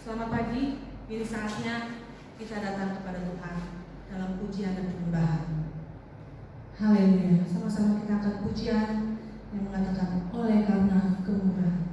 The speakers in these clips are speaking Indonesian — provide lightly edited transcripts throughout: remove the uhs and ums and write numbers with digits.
Selamat pagi, ini saatnya kita datang kepada Tuhan dalam pujian dan penyembahan. Haleluya, sama-sama kita akan pujian yang mengatakan oleh karena kemurahan.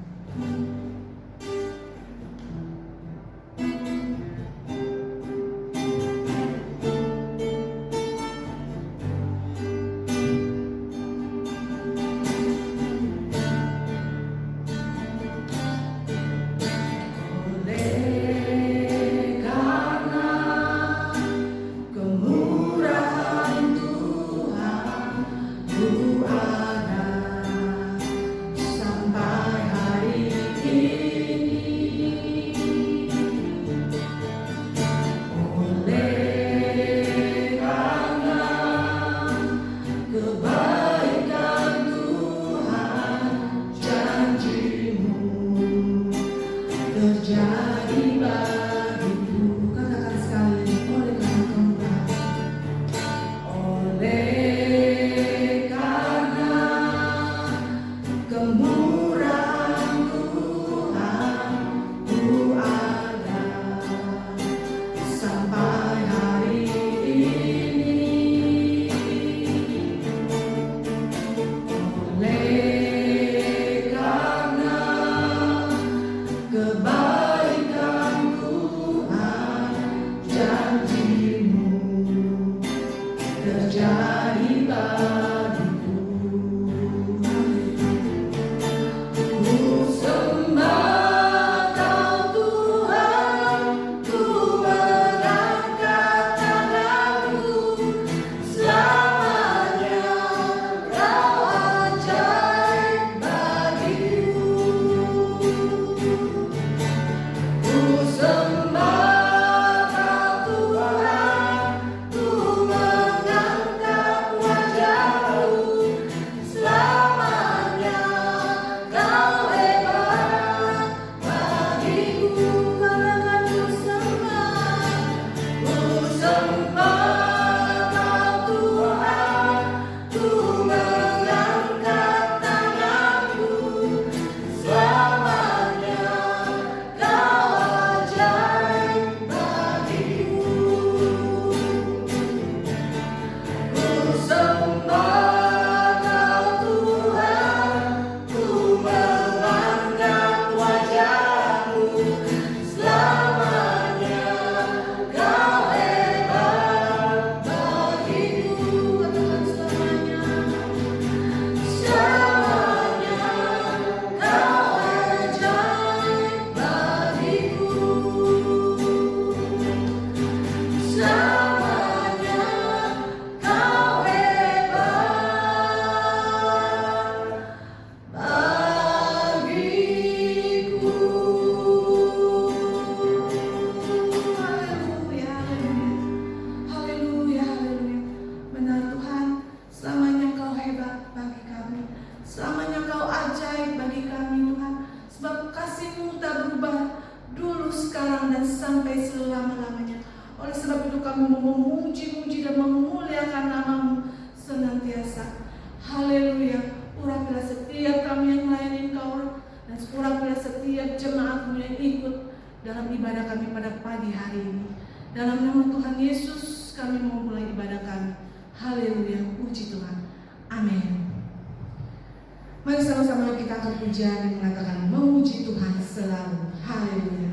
Mari sama-sama kita akan pujian yang mengatakan memuji Tuhan selalu. Haleluya.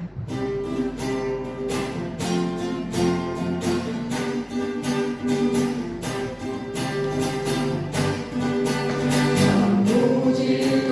Puji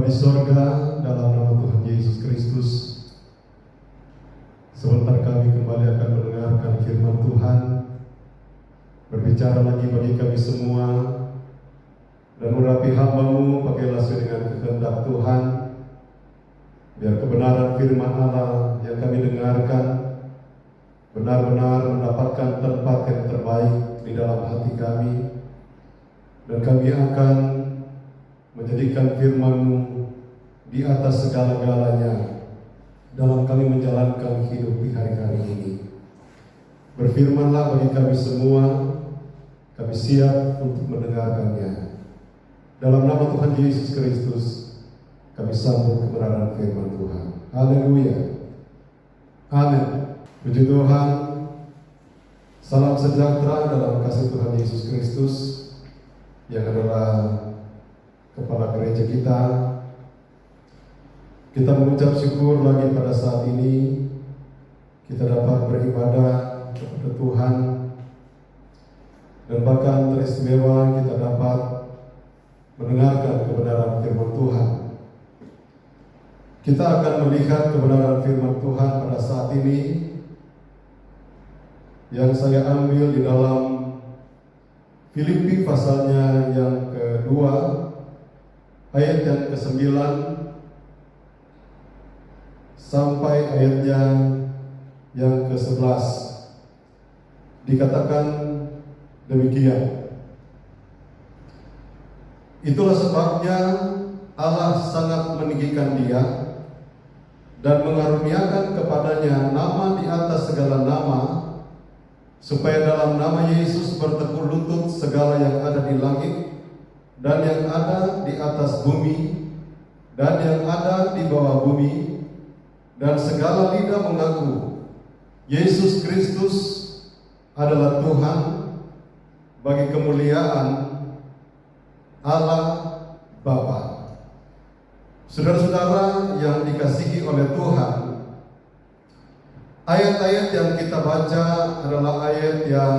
di sorga, dalam nama Tuhan Yesus Kristus, sebentar kami kembali akan mendengarkan firman Tuhan, berbicara lagi bagi kami semua, dan urapi hamba-Mu, pakailah sesuai dengan kehendak Tuhan, biar kebenaran firman Allah yang kami dengarkan benar-benar mendapatkan tempat yang terbaik di dalam hati kami, dan kami akan menjadikan firman-Mu di atas segala-galanya dalam kami menjalankan hidup di hari-hari ini. Berfirmanlah bagi kami semua, kami siap untuk mendengarkannya. Dalam nama Tuhan Yesus Kristus, kami sambut kebenaran firman Tuhan. Haleluya. Amin. Puji Tuhan. Salam sejahtera dalam kasih Tuhan Yesus Kristus, yang adalah kepala gereja kita. Kita mengucap syukur lagi pada saat ini kita dapat beribadah kepada Tuhan, dan bahkan teristimewa kita dapat mendengarkan kebenaran firman Tuhan. Kita akan melihat kebenaran firman Tuhan pada saat ini yang saya ambil di dalam Filipi pasalnya yang kedua, ayat yang ke-9 sampai ayatnya yang ke-11. Dikatakan demikian. Itulah sebabnya Allah sangat meninggikan Dia dan mengaruniakan kepadanya nama di atas segala nama, supaya dalam nama Yesus bertekuk lutut segala yang ada di langit dan yang ada di atas bumi dan yang ada di bawah bumi, dan segala lidah mengaku Yesus Kristus adalah Tuhan, bagi kemuliaan Allah Bapa. Saudara-saudara yang dikasihi oleh Tuhan, ayat-ayat yang kita baca adalah ayat yang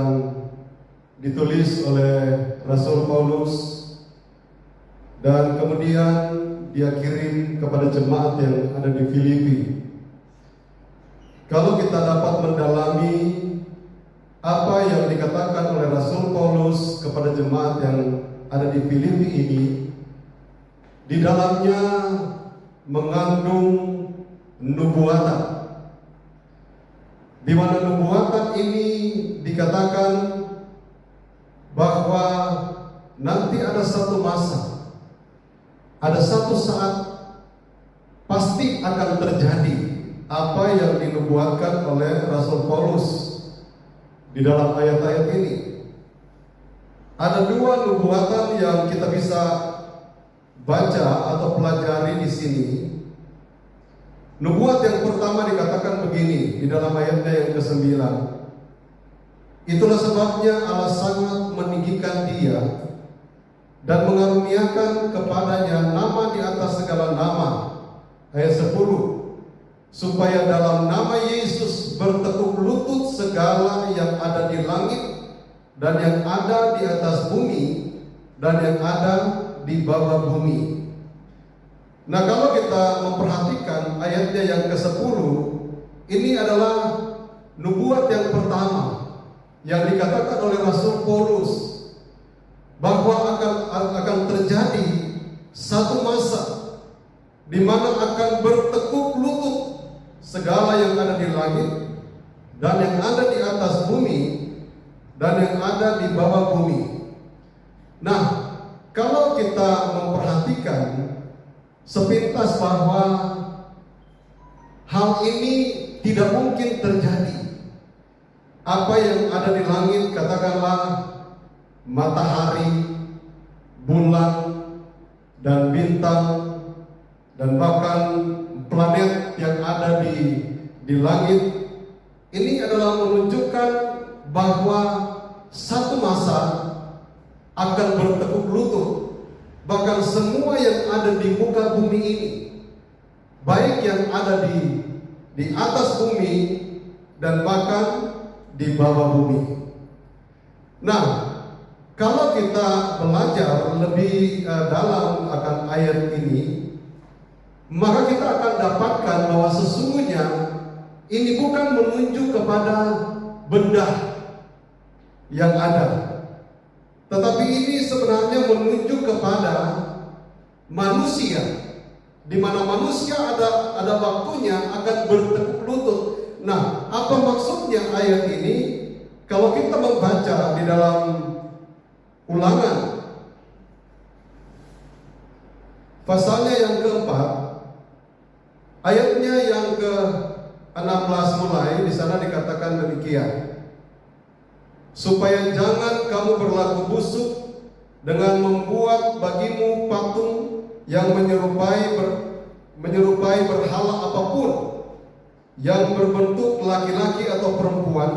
ditulis oleh Rasul Paulus, dan kemudian dia kirim kepada jemaat yang ada di Filipi. Kalau kita dapat mendalami apa yang dikatakan oleh Rasul Paulus kepada jemaat yang ada di Filipi ini, di dalamnya mengandung nubuatan, di mana nubuatan ini dikatakan bahwa nanti ada satu masa, ada satu saat pasti akan terjadi apa yang dinubuatkan oleh Rasul Paulus di dalam ayat-ayat ini. Ada dua nubuatan yang kita bisa baca atau pelajari di sini. Nubuat yang pertama dikatakan begini di dalam ayatnya yang ke-9. Itulah sebabnya Allah sangat meninggikan Dia dan mengaruniakan kepadanya nama di atas segala nama. Ayat 10. Supaya dalam nama Yesus bertekuk lutut segala yang ada di langit dan yang ada di atas bumi dan yang ada di bawah bumi. Nah, kalau kita memperhatikan ayatnya yang ke-10, ini adalah nubuat yang pertama yang dikatakan oleh Rasul Paulus, bahwa akan terjadi satu masa di mana akan bertekuk lutut segala yang ada di langit dan yang ada di atas bumi dan yang ada di bawah bumi. Nah, kalau kita memperhatikan sepintas bahwa hal ini tidak mungkin terjadi. Apa yang ada di langit, katakanlah matahari, bulan, dan bintang, dan bahkan planet yang ada di langit, ini adalah menunjukkan bahwa satu masa akan bertekuk lutut. Bahkan semua yang ada di muka bumi ini, baik yang ada di atas bumi dan bahkan di bawah bumi. Nah, kalau kita belajar lebih dalam akan ayat ini, maka kita akan dapatkan bahwa sesungguhnya ini bukan menunjuk kepada benda yang ada, tetapi ini sebenarnya menunjuk kepada manusia, di mana manusia ada waktunya akan bertekuk lutut. Nah, apa maksudnya ayat ini? Kalau kita membaca di dalam Ulangan pasalnya yang keempat, ayatnya yang ke-16 mulai, di sana dikatakan demikian. Supaya jangan kamu berlaku busuk dengan membuat bagimu patung yang menyerupai berhala apapun, yang berbentuk laki-laki atau perempuan,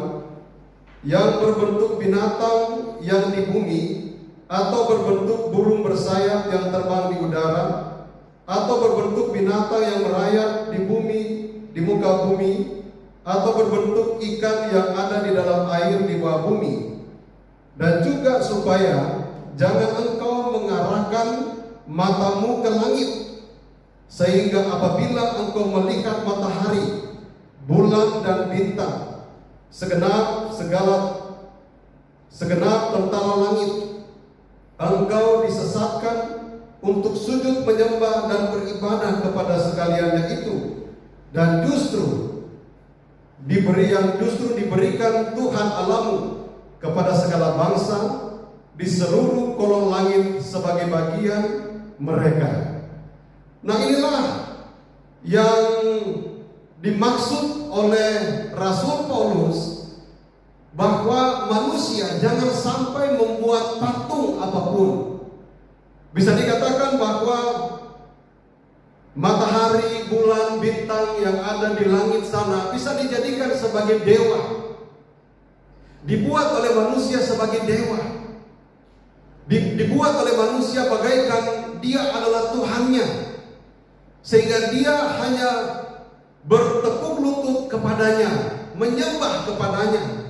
yang berbentuk binatang yang di bumi, atau berbentuk burung bersayap yang terbang di udara, atau berbentuk binatang yang merayap di bumi, di muka bumi, atau berbentuk ikan yang ada di dalam air di bawah bumi. Dan juga supaya jangan engkau mengarahkan matamu ke langit, sehingga apabila engkau melihat matahari, bulan dan bintang, segenap tentara langit, engkau disesatkan untuk sujud menyembah dan beribadah kepada sekaliannya itu, dan justru diberikan Tuhan Allahmu kepada segala bangsa di seluruh kolong langit sebagai bagian mereka. Nah, inilah yang dimaksud oleh Rasul Paulus, bahwa manusia jangan sampai membuat patung apapun. Bisa dikatakan bahwa matahari, bulan, bintang yang ada di langit sana bisa dijadikan sebagai dewa, dibuat oleh manusia sebagai dewa, dibuat oleh manusia bagaikan dia adalah Tuhannya, sehingga dia hanya bertekuk lutut kepadanya, menyembah kepadanya.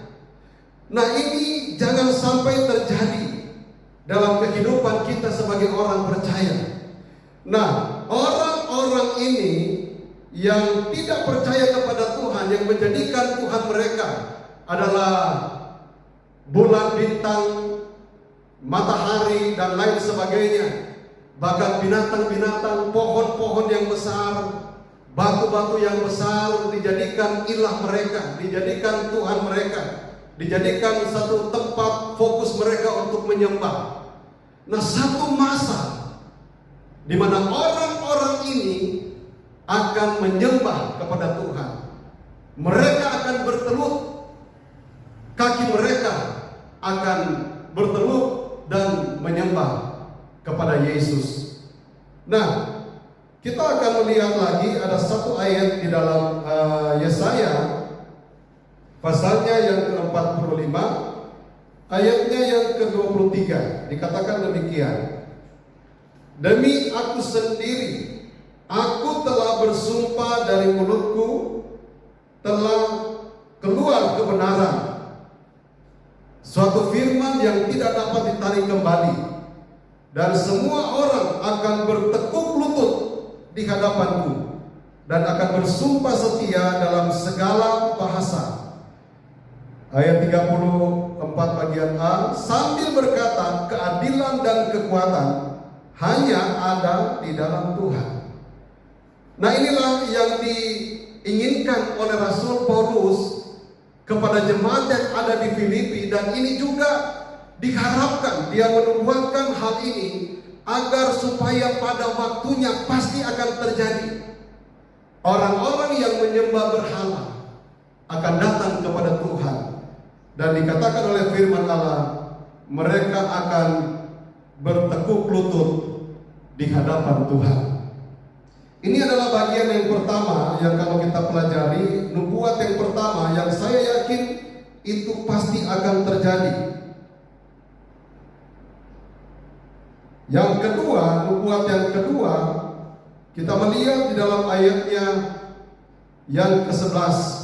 Nah, ini jangan sampai terjadi dalam kehidupan kita sebagai orang percaya. Nah, orang-orang ini yang tidak percaya kepada Tuhan, yang menjadikan Tuhan mereka adalah bulan, bintang, matahari, dan lain sebagainya, bahkan binatang-binatang, pohon-pohon yang besar, batu-batu yang besar dijadikan ilah mereka, dijadikan Tuhan mereka, dijadikan satu tempat fokus mereka untuk menyembah. Nah, satu masa di mana orang-orang ini akan menyembah kepada Tuhan. Mereka akan bertelut, kaki mereka akan bertelut dan menyembah kepada Yesus. Nah, kita akan melihat lagi ada satu ayat di dalam Yesaya pasalnya yang ke-45, ayatnya yang ke-23, dikatakan demikian. Demi aku sendiri, aku telah bersumpah, dari mulutku telah keluar kebenaran, suatu firman yang tidak dapat ditarik kembali, dan semua orang akan bertekuk lutut di hadapanku dan akan bersumpah setia dalam segala bahasa. Ayat 34 bagian A, sambil berkata, keadilan dan kekuatan hanya ada di dalam Tuhan. Nah, inilah yang diinginkan oleh Rasul Paulus kepada jemaat yang ada di Filipi, dan ini juga diharapkan dia menubuatkan hal ini agar supaya pada waktunya pasti akan terjadi. Orang-orang yang menyembah berhala akan datang kepada Tuhan, dan dikatakan oleh firman Allah, mereka akan bertekuk lutut di hadapan Tuhan. Ini adalah bagian yang pertama yang kalau kita pelajari, nubuat yang pertama yang saya yakin itu pasti akan terjadi. Yang kedua, nubuat yang kedua, kita melihat di dalam ayatnya yang ke-11.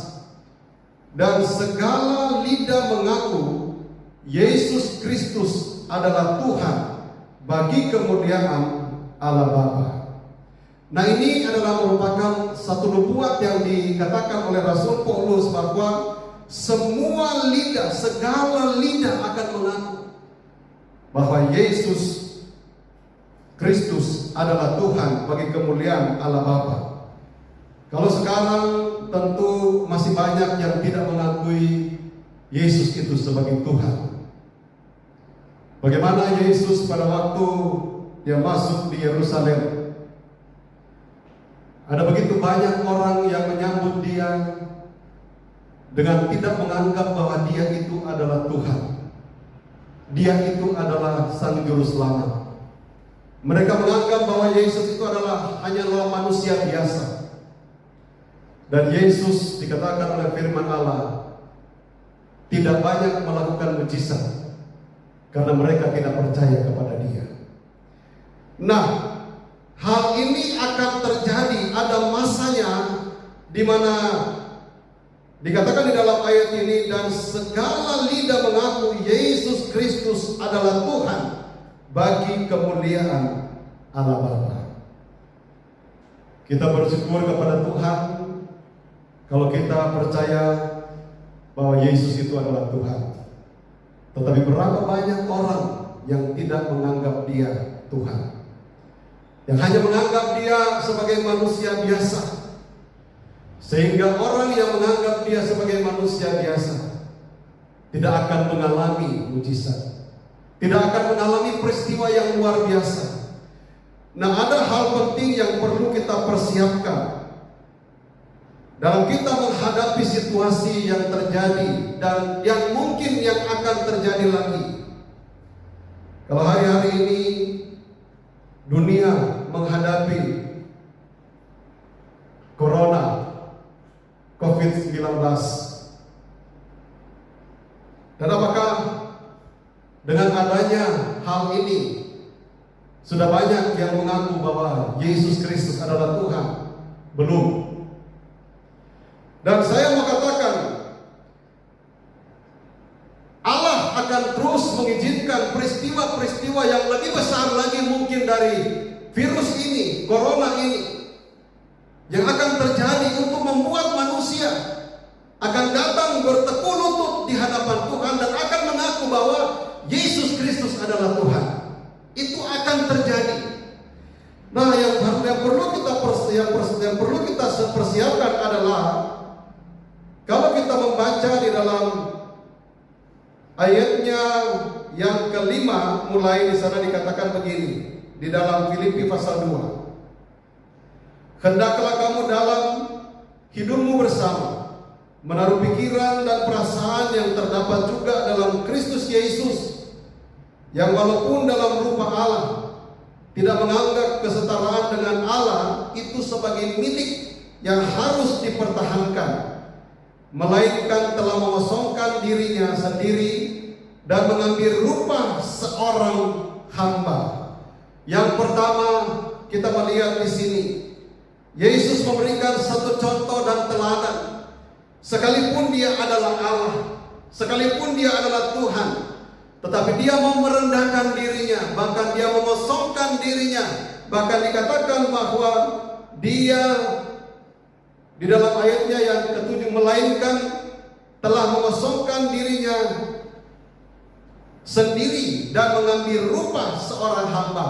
Dan segala lidah mengaku Yesus Kristus adalah Tuhan, bagi kemuliaan Allah Bapa. Nah, ini adalah merupakan satu nubuat yang dikatakan oleh Rasul Paulus bahwa semua lidah, segala lidah akan mengaku bahwa Yesus Kristus adalah Tuhan bagi kemuliaan Allah Bapa. Kalau sekarang tentu masih banyak yang tidak mengakui Yesus itu sebagai Tuhan. Bagaimana Yesus pada waktu dia masuk di Yerusalem, ada begitu banyak orang yang menyambut dia dengan tidak menganggap bahwa dia itu adalah Tuhan. Dia itu adalah Sang Juru Selamat. Mereka menganggap bahwa Yesus itu hanyalah manusia biasa. Dan Yesus dikatakan oleh firman Allah tidak banyak melakukan mujizat karena mereka tidak percaya kepada dia. Nah, hal ini akan terjadi, ada masanya di mana dikatakan di dalam ayat ini, dan segala lidah mengaku Yesus Kristus adalah Tuhan bagi kemuliaan Allah Bapa. Kita bersyukur kepada Tuhan kalau kita percaya bahwa Yesus itu adalah Tuhan. Tetapi berapa banyak orang yang tidak menganggap dia Tuhan, yang hanya menganggap dia sebagai manusia biasa. Sehingga orang yang menganggap dia sebagai manusia biasa tidak akan mengalami mujizat, tidak akan mengalami peristiwa yang luar biasa. Nah, ada hal penting yang perlu kita persiapkan dalam kita menghadapi situasi yang terjadi dan yang mungkin yang akan terjadi lagi. Kalau hari-hari ini dunia menghadapi Corona COVID-19, dan apakah dengan adanya hal ini sudah banyak yang mengaku bahwa Yesus Kristus adalah Tuhan? Belum. Dan saya mau katakan, Allah akan terus mengizinkan peristiwa-peristiwa yang lebih besar lagi mungkin dari virus ini, Corona ini, yang akan terjadi untuk membuat manusia akan datang bertekuk lutut di hadapan Tuhan dan akan mengaku bahwa Yesus Kristus adalah Tuhan. Itu akan terjadi. Nah, yang perlu kita persiapkan adalah, kalau kita membaca di dalam ayatnya yang kelima, mulai di sana dikatakan begini, di dalam Filipi pasal 2. Hendaklah kamu dalam hidupmu bersama menaruh pikiran dan perasaan yang terdapat juga dalam Kristus Yesus, yang walaupun dalam rupa Allah tidak menganggap kesetaraan dengan Allah itu sebagai milik yang harus dipertahankan, melainkan telah mengosongkan dirinya sendiri dan mengambil rupa seorang hamba. Yang pertama kita melihat di sini, Yesus memberikan satu contoh dan teladan. Sekalipun dia adalah Allah, sekalipun dia adalah Tuhan, tetapi dia mau merendahkan dirinya, bahkan dia mengosongkan dirinya. Bahkan dikatakan bahwa dia di dalam ayatnya yang ketujuh, melainkan telah mengosongkan dirinya sendiri dan mengambil rupa seorang hamba,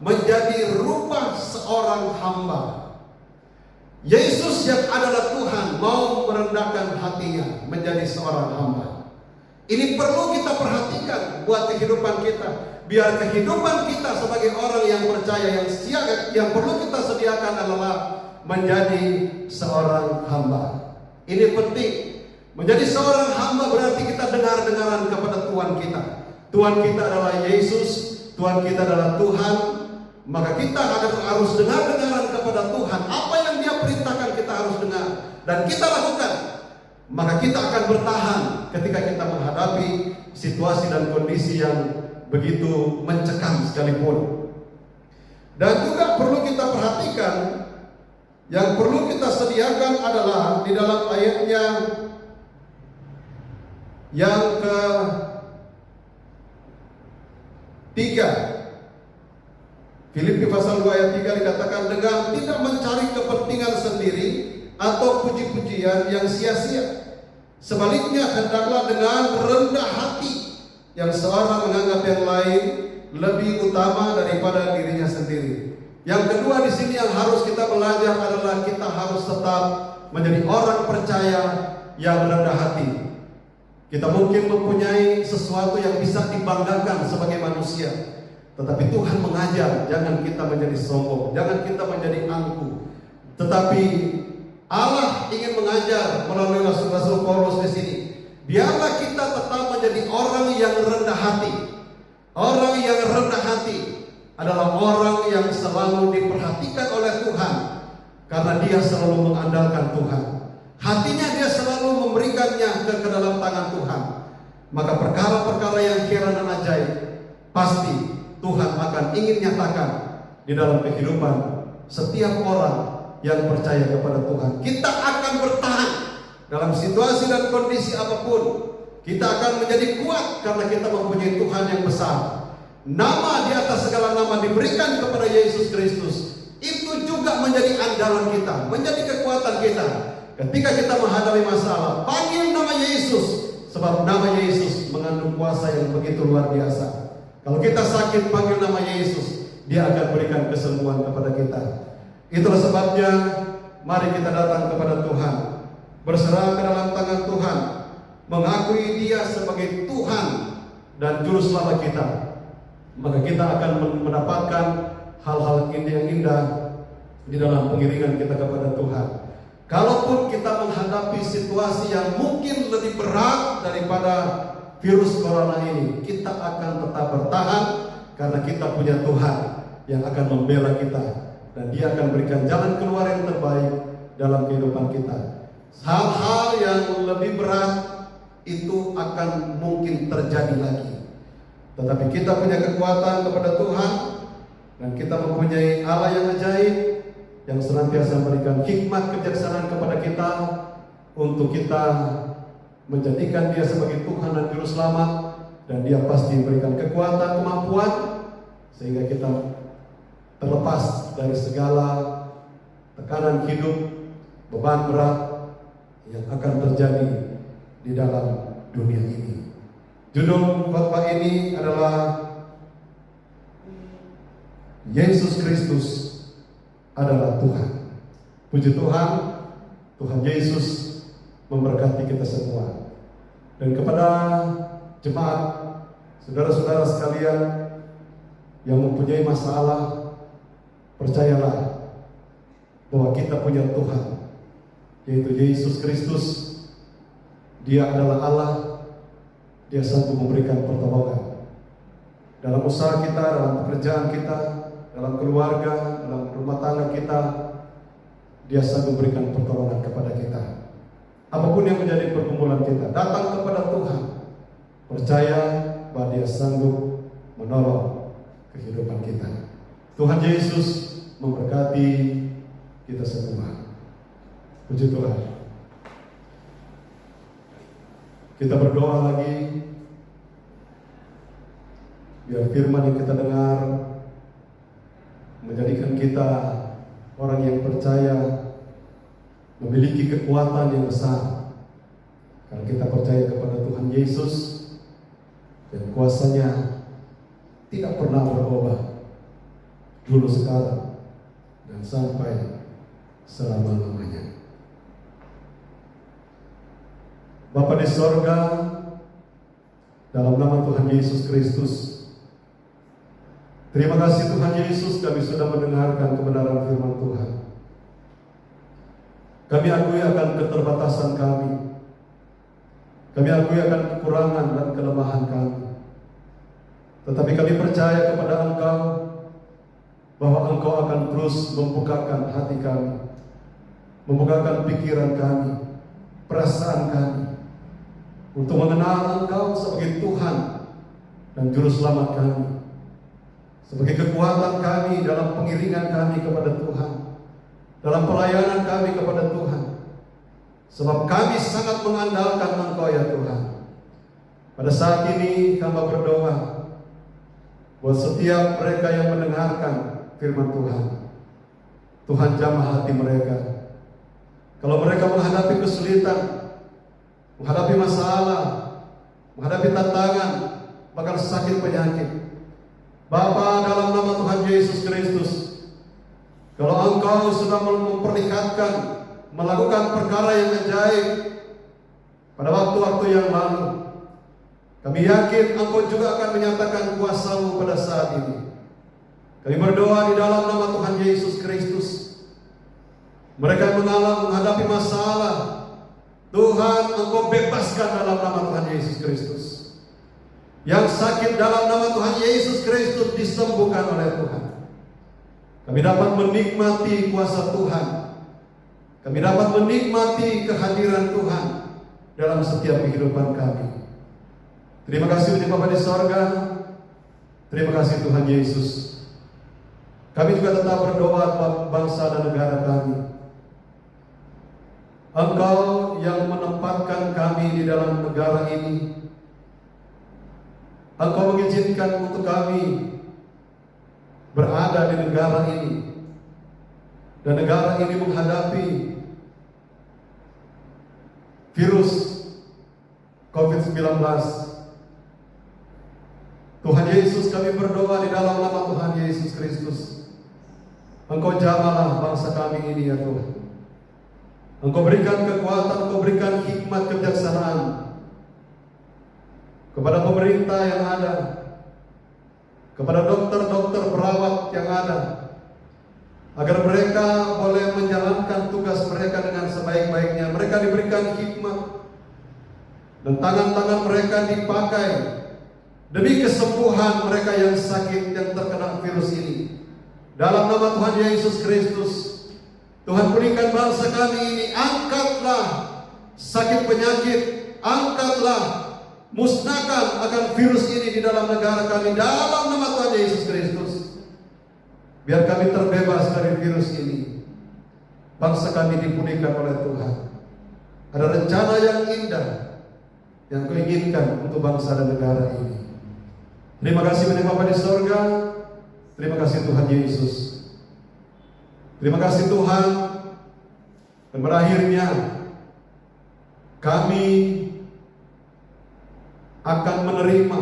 menjadi rupa seorang hamba. Yesus yang adalah Tuhan mau merendahkan hatinya menjadi seorang hamba. Ini perlu kita perhatikan buat kehidupan kita. Biar kehidupan kita sebagai orang yang percaya, yang perlu kita sediakan adalah menjadi seorang hamba. Ini penting. Menjadi seorang hamba berarti kita dengar-dengaran kepada Tuhan kita. Tuhan kita adalah Yesus, Tuhan kita adalah Tuhan. Maka kita harus dengar-dengaran kepada Tuhan. Apa yang Dia perintahkan kita harus dengar dan kita lakukan. Maka kita akan bertahan ketika kita menghadapi situasi dan kondisi yang begitu mencekam sekalipun. Dan juga perlu kita perhatikan, yang perlu kita sediakan adalah di dalam ayatnya yang ke-3. Filipi pasal 2 ayat 3 dikatakan, dengan tidak mencari kepentingan sendiri atau puji-pujian yang sia-sia. Sebaliknya hendaklah dengan rendah hati yang seorang menganggap yang lain lebih utama daripada dirinya sendiri. Yang kedua di sini yang harus kita belajar adalah kita harus tetap menjadi orang percaya yang rendah hati. Kita mungkin mempunyai sesuatu yang bisa dibanggakan sebagai manusia, tetapi Tuhan mengajar jangan kita menjadi sombong, jangan kita menjadi angkuh. Tetapi Allah ingin mengajar melalui Rasul Paulus di sini. Biarlah kita tetap menjadi orang yang rendah hati. Orang yang rendah hati adalah orang yang selalu diperhatikan oleh Tuhan, karena dia selalu mengandalkan Tuhan. Hatinya dia selalu memberikannya ke dalam tangan Tuhan. Maka perkara-perkara yang heran dan ajaib pasti Tuhan akan ingin nyatakan di dalam kehidupan setiap orang yang percaya kepada Tuhan. Kita akan bertahan dalam situasi dan kondisi apapun. Kita akan menjadi kuat karena kita mempunyai Tuhan yang besar. Nama di atas segala nama diberikan kepada Yesus Kristus. Itu juga menjadi andalan kita, menjadi kekuatan kita. Ketika kita menghadapi masalah, panggil nama Yesus, sebab nama Yesus mengandung kuasa yang begitu luar biasa. Kalau kita sakit, panggil nama Yesus, Dia akan berikan kesembuhan kepada kita. Itulah sebabnya mari kita datang kepada Tuhan, berserah ke dalam tangan Tuhan, mengakui Dia sebagai Tuhan dan Juru Selamat kita. Maka kita akan mendapatkan hal-hal yang indah di dalam pengiringan kita kepada Tuhan. Kalaupun kita menghadapi situasi yang mungkin lebih berat daripada virus corona ini, kita akan tetap bertahan karena kita punya Tuhan yang akan membela kita, dan Dia akan berikan jalan keluar yang terbaik dalam kehidupan kita. Hal-hal yang lebih berat itu akan mungkin terjadi lagi, tetapi kita punya kekuatan kepada Tuhan, dan kita mempunyai Allah yang ajaib yang senantiasa memberikan hikmat kebijaksanaan kepada kita untuk kita menjadikan Dia sebagai Tuhan dan Juru Selamat, dan Dia pasti memberikan kekuatan, kemampuan sehingga kita terlepas dari segala tekanan hidup, beban berat yang akan terjadi di dalam dunia ini. Judul khotbah ini adalah Yesus Kristus adalah Tuhan. Puji Tuhan, Tuhan Yesus memberkati kita semua. Dan kepada jemaat, saudara-saudara sekalian yang mempunyai masalah, percayalah bahwa kita punya Tuhan, yaitu Yesus Kristus. Dia adalah Allah. Dia sanggup memberikan pertolongan dalam usaha kita, dalam pekerjaan kita, dalam keluarga, dalam rumah tangga kita. Dia sanggup memberikan pertolongan kepada kita. Apapun yang menjadi pergumulan kita, datang kepada Tuhan, percaya bahwa Dia sanggup menolong kehidupan kita. Tuhan Yesus memberkati kita semua. Puji Tuhan. Kita berdoa lagi, biar firman yang kita dengar menjadikan kita orang yang percaya, memiliki kekuatan yang besar, karena kita percaya kepada Tuhan Yesus, dan kuasanya tidak pernah berubah, dulu, sekarang, dan sampai selama-lamanya. Bapa di sorga, dalam nama Tuhan Yesus Kristus, terima kasih Tuhan Yesus, kami sudah mendengarkan kebenaran firman Tuhan. Kami akui akan keterbatasan kami. Kami akui akan kekurangan dan kelemahan kami. Tetapi kami percaya kepada Engkau, bahwa Engkau akan terus membukakan hati kami, membukakan pikiran kami, perasaan kami, untuk mengenal Engkau sebagai Tuhan dan Juru Selamat kami, sebagai kekuatan kami dalam pengiringan kami kepada Tuhan, dalam pelayanan kami kepada Tuhan. Sebab kami sangat mengandalkan Engkau ya Tuhan. Pada saat ini kami berdoa buat setiap mereka yang mendengarkan firman Tuhan. Tuhan jamah hati mereka. Kalau mereka menghadapi kesulitan, menghadapi masalah, menghadapi tantangan, bahkan sakit penyakit, Bapa, dalam nama Tuhan Yesus Kristus, kalau Engkau sudah memperlihatkan, melakukan perkara yang ajaib pada waktu-waktu yang lalu, kami yakin Engkau juga akan menyatakan kuasa-Mu pada saat ini. Kami berdoa di dalam nama Tuhan Yesus Kristus, mereka yang menghadapi masalah, Tuhan, Engkau bebaskan dalam nama Tuhan Yesus Kristus. Yang sakit dalam nama Tuhan Yesus Kristus disembuhkan oleh Tuhan. Kami dapat menikmati kuasa Tuhan. Kami dapat menikmati kehadiran Tuhan dalam setiap kehidupan kami. Terima kasih Bapa di sorga. Terima kasih Tuhan Yesus. Kami juga tetap berdoa buat bangsa dan negara kami. Engkau yang menempatkan kami di dalam negara ini, Engkau mengizinkan untuk kami berada di negara ini, dan negara ini menghadapi virus COVID-19. Tuhan Yesus, kami berdoa di dalam nama Tuhan Yesus Kristus, Engkau jamahlah bangsa kami ini ya Tuhan. Engkau berikan kekuatan, Engkau berikan hikmat kebijaksanaan kepada pemerintah yang ada, kepada dokter-dokter perawat yang ada, agar mereka boleh menjalankan tugas mereka dengan sebaik-baiknya. Mereka diberikan hikmat dan tangan-tangan mereka dipakai demi kesembuhan mereka yang sakit, yang terkena virus ini. Dalam nama Tuhan Yesus Kristus, Tuhan berikan bangsa kami ini, angkatlah sakit penyakit, angkatlah, musnahkan akan virus ini di dalam negara kami dalam nama Tuhan Yesus Kristus. Biar kami terbebas dari virus ini. Bangsa kami dipulihkan oleh Tuhan. Ada rencana yang indah yang Kau inginkan untuk bangsa dan negara ini. Terima kasih Bapa di sorga. Terima kasih Tuhan Yesus. Terima kasih Tuhan. Dan berakhirnya kami akan menerima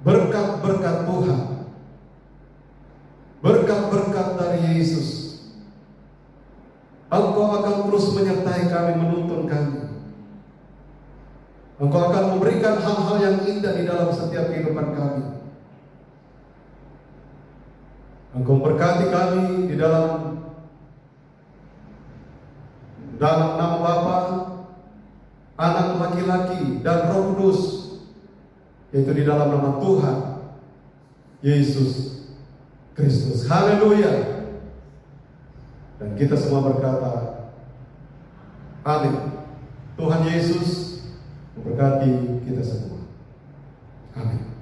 berkat-berkat Tuhan, berkat-berkat dari Yesus. Engkau akan terus menyertai kami, menuntun kami. Engkau akan memberikan hal-hal yang indah di dalam setiap kehidupan kami. Engkau memberkati kami di dalam nama Bapa, Anak laki-laki dan Roh Kudus, yaitu di dalam nama Tuhan Yesus Kristus. Haleluya. Dan kita semua berkata amin. Tuhan Yesus memberkati kita semua. Amin.